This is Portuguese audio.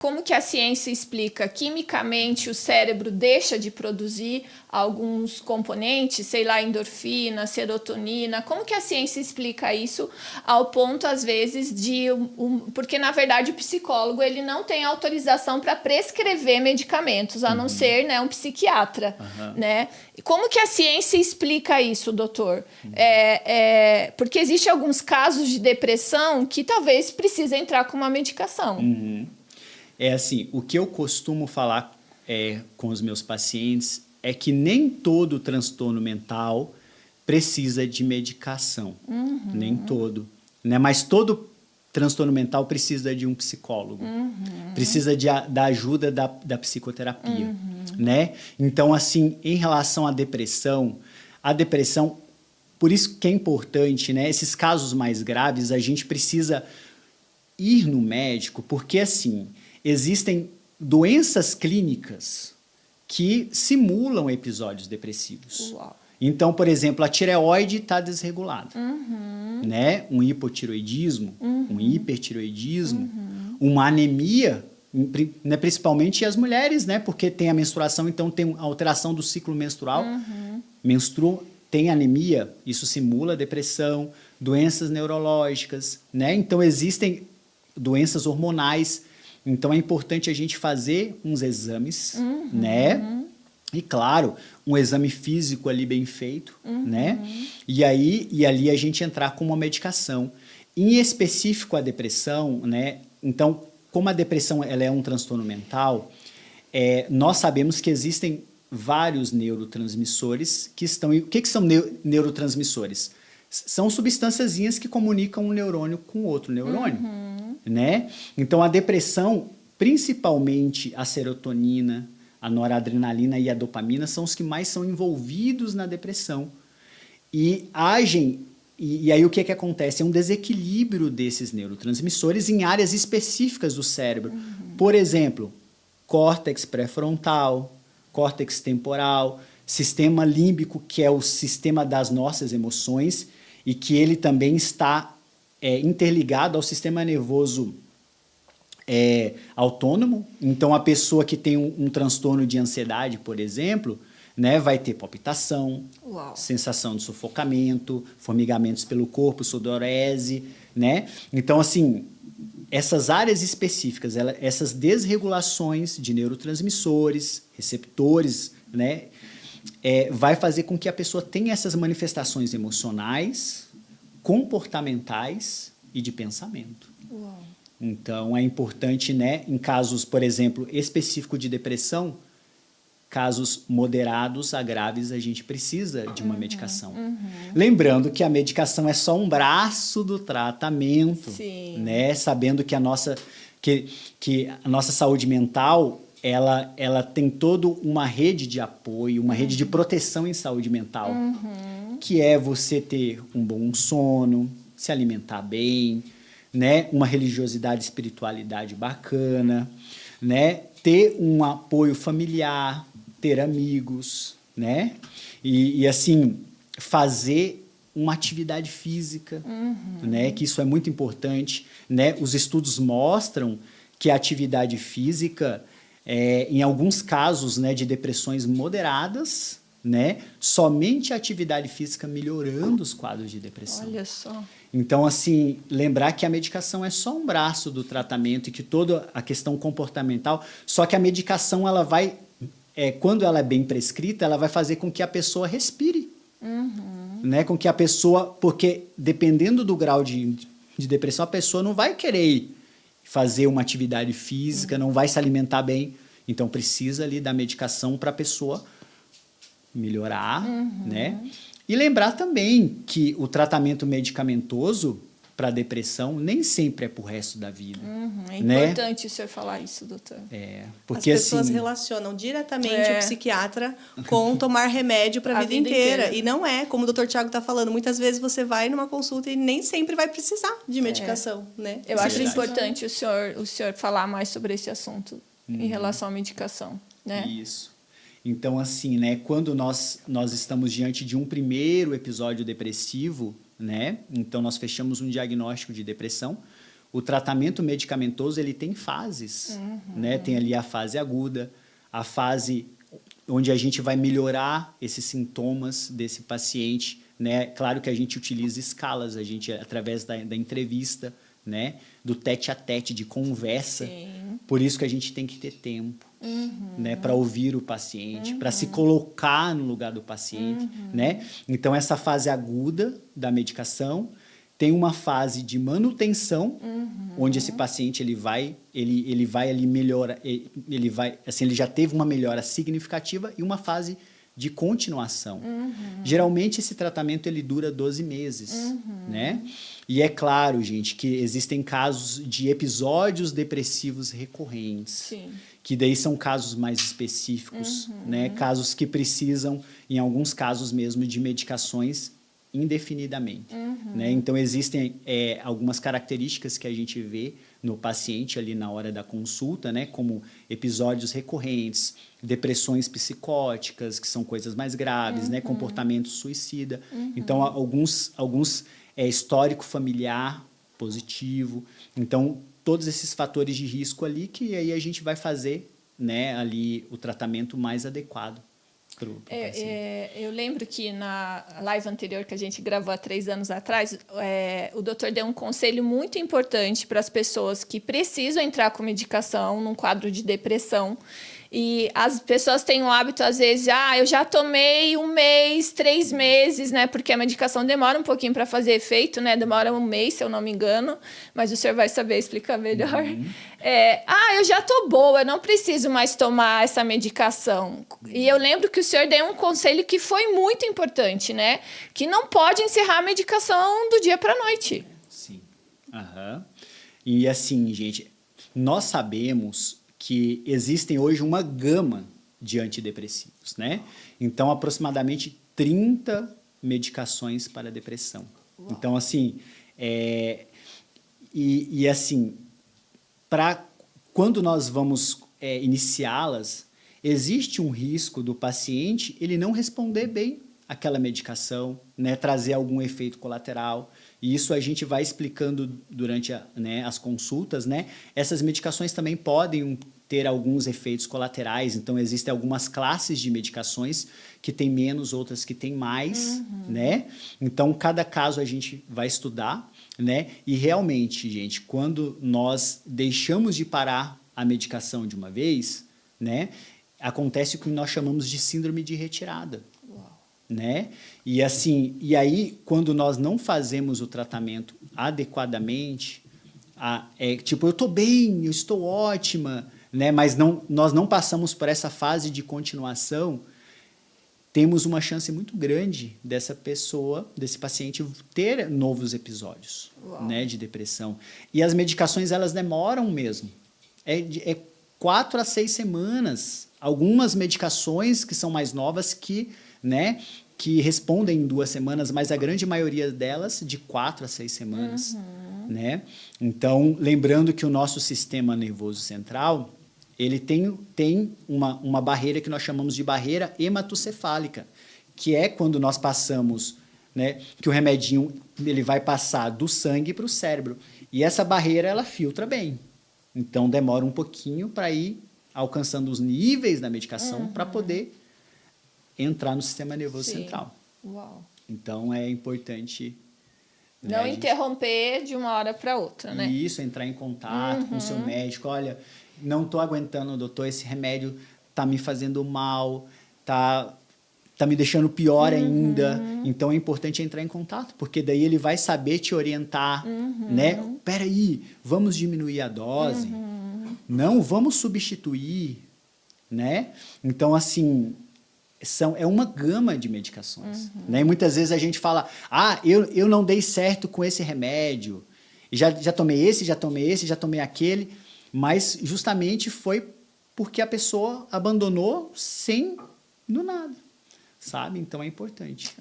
Como que a ciência explica? Quimicamente, o cérebro deixa de produzir alguns componentes, sei lá, endorfina, serotonina. Como que a ciência explica isso ao ponto, às vezes, de... Porque, na verdade, o psicólogo ele não tem autorização para prescrever medicamentos, a não ser, né, um psiquiatra. Né? Como que a ciência explica isso, doutor? Porque existem alguns casos de depressão que talvez precisa entrar com uma medicação. É assim, o que eu costumo falar com os meus pacientes é que nem todo transtorno mental precisa de medicação. Nem todo. Né? Mas todo transtorno mental precisa de um psicólogo. Precisa da ajuda da psicoterapia. Né? Então, assim, em relação à depressão, por isso que é importante, né? Esses casos mais graves, a gente precisa ir no médico, porque, assim, existem doenças clínicas que simulam episódios depressivos. Uau. Então, por exemplo, a tireoide está desregulada. Né? Um hipotireoidismo, um hipertireoidismo, uma anemia, né? Principalmente as mulheres, né? Porque tem a menstruação, então tem a alteração do ciclo menstrual. Menstrua, tem anemia, isso simula depressão, doenças neurológicas. Né? Então, existem doenças hormonais. Então, é importante a gente fazer uns exames, né? E, claro, um exame físico ali bem feito, né? E ali a gente entrar com uma medicação. Em específico, a depressão, né? Então, como a depressão ela é um transtorno mental, nós sabemos que existem vários neurotransmissores que estão... O que são neurotransmissores? São substânciazinhas que comunicam um neurônio com outro neurônio. Né? Então, a depressão, principalmente a serotonina, a noradrenalina e a dopamina, são os que mais são envolvidos na depressão. E agem... E aí o que acontece? É um desequilíbrio desses neurotransmissores em áreas específicas do cérebro. Por exemplo, córtex pré-frontal, córtex temporal, sistema límbico, que é o sistema das nossas emoções, e que ele também está interligado ao sistema nervoso autônomo. Então, a pessoa que tem um transtorno de ansiedade, por exemplo, né, vai ter palpitação, sensação de sufocamento, formigamentos pelo corpo, sudorese, né? Então, assim, essas áreas específicas, essas desregulações de neurotransmissores, receptores, né, vai fazer com que a pessoa tenha essas manifestações emocionais, comportamentais e de pensamento. Então, é importante, né, em casos, por exemplo, específico de depressão, casos moderados a graves, a gente precisa de uma medicação. Lembrando que a medicação é só um braço do tratamento, né? Sabendo que a nossa saúde mental, ela tem toda uma rede de apoio, uma rede de proteção em saúde mental, que é você ter um bom sono, se alimentar bem, né? Uma religiosidade e espiritualidade bacana, né? Ter um apoio familiar, ter amigos, né? E assim, fazer uma atividade física, né? Que isso é muito importante, né? Os estudos mostram que a atividade física, em alguns casos, né, de depressões moderadas, né? Somente a atividade física melhorando os quadros de depressão. Olha só. Então, assim, lembrar que a medicação é só um braço do tratamento e que toda a questão comportamental, só que a medicação, ela vai, quando ela é bem prescrita, ela vai fazer com que a pessoa respire. Né? Com que a pessoa, porque dependendo do grau de depressão, a pessoa não vai querer fazer uma atividade física, não vai se alimentar bem. Então, precisa ali da medicação para a pessoa melhorar, né? E lembrar também que o tratamento medicamentoso para depressão nem sempre é para o resto da vida. É né? importante o senhor falar isso, doutor. Porque, as pessoas assim, relacionam diretamente o psiquiatra com tomar remédio para a vida inteira. E não é, como o doutor Tiago está falando, muitas vezes você vai numa consulta e nem sempre vai precisar de medicação. Né? Eu acho importante o senhor falar mais sobre esse assunto em relação à medicação. Né? Isso. Então, assim, né, quando nós estamos diante de um primeiro episódio depressivo, né, então nós fechamos um diagnóstico de depressão, o tratamento medicamentoso ele tem fases, né? Tem ali a fase aguda, a fase onde a gente vai melhorar esses sintomas desse paciente, né? Claro que a gente utiliza escalas, a gente através da entrevista, né? Do tete a tete, de conversa. Sim. Por isso que a gente tem que ter tempo, né? Para ouvir o paciente, para se colocar no lugar do paciente, né? Então, essa fase aguda da medicação tem uma fase de manutenção, onde esse paciente ele vai ali melhora, ele vai, assim, ele já teve uma melhora significativa, e uma fase de continuação. Geralmente esse tratamento ele dura 12 meses, né? E é claro, gente, que existem casos de episódios depressivos recorrentes. Sim. Que daí são casos mais específicos, né? Casos que precisam, em alguns casos mesmo, de medicações indefinidamente, né? Então, existem algumas características que a gente vê no paciente ali na hora da consulta, né? Como episódios recorrentes, depressões psicóticas, que são coisas mais graves, né? Comportamento suicida. Então, alguns histórico familiar positivo. Então, todos esses fatores de risco ali que aí a gente vai fazer, né, ali o tratamento mais adequado para o paciente. Eu lembro que na live anterior que a gente gravou há 3 anos atrás, o doutor deu um conselho muito importante para as pessoas que precisam entrar com medicação num quadro de depressão. E as pessoas têm o hábito, às vezes, eu já tomei 1 mês, 3 meses, né? Porque a medicação demora um pouquinho para fazer efeito, né? Demora 1 mês, se eu não me engano. Mas o senhor vai saber explicar melhor. Eu já tô boa, eu não preciso mais tomar essa medicação. E eu lembro que o senhor deu um conselho que foi muito importante, né? Que não pode encerrar a medicação do dia para a noite. Sim. E assim, gente, nós sabemos que existem hoje uma gama de antidepressivos, né? Então, aproximadamente 30 medicações para depressão. Uau. Então, assim, assim, quando nós vamos iniciá-las, existe um risco do paciente ele não responder bem àquela medicação, né? Trazer algum efeito colateral. E isso a gente vai explicando durante as consultas, né? Essas medicações também podem ter alguns efeitos colaterais. Então, existem algumas classes de medicações que têm menos, outras que têm mais, né? Então, cada caso a gente vai estudar, né? E realmente, gente, quando nós deixamos de parar a medicação de uma vez, né? Acontece o que nós chamamos de síndrome de retirada. Né? E assim, e aí quando nós não fazemos o tratamento adequadamente, tipo, eu estou bem, eu estou ótima, né? Mas nós não passamos por essa fase de continuação, temos uma chance muito grande dessa pessoa, desse paciente, ter novos episódios, né, de depressão. E as medicações, elas demoram mesmo. 4 a 6 semanas. Algumas medicações que são mais novas né, que respondem em 2 semanas, mas a grande maioria delas de 4 a 6 semanas, né? Então, lembrando que o nosso sistema nervoso central, ele tem uma barreira que nós chamamos de barreira hematocefálica, que é quando nós passamos, né, que o remedinho ele vai passar do sangue para o cérebro. E essa barreira, ela filtra bem. Então, demora um pouquinho para ir alcançando os níveis da medicação para poder entrar no sistema nervoso central. Uau. Então, é importante... Não interromper de uma hora para outra, né? Isso, entrar em contato com o seu médico. Olha, não estou aguentando, doutor, esse remédio está me fazendo mal, tá me deixando pior ainda. Então, é importante entrar em contato, porque daí ele vai saber te orientar, né? Peraí, vamos diminuir a dose. Não, vamos substituir, né? Então, assim... É uma gama de medicações. Né? E muitas vezes a gente fala, eu não dei certo com esse remédio, já tomei esse, já tomei aquele, mas justamente foi porque a pessoa abandonou do nada, sabe? Então é importante.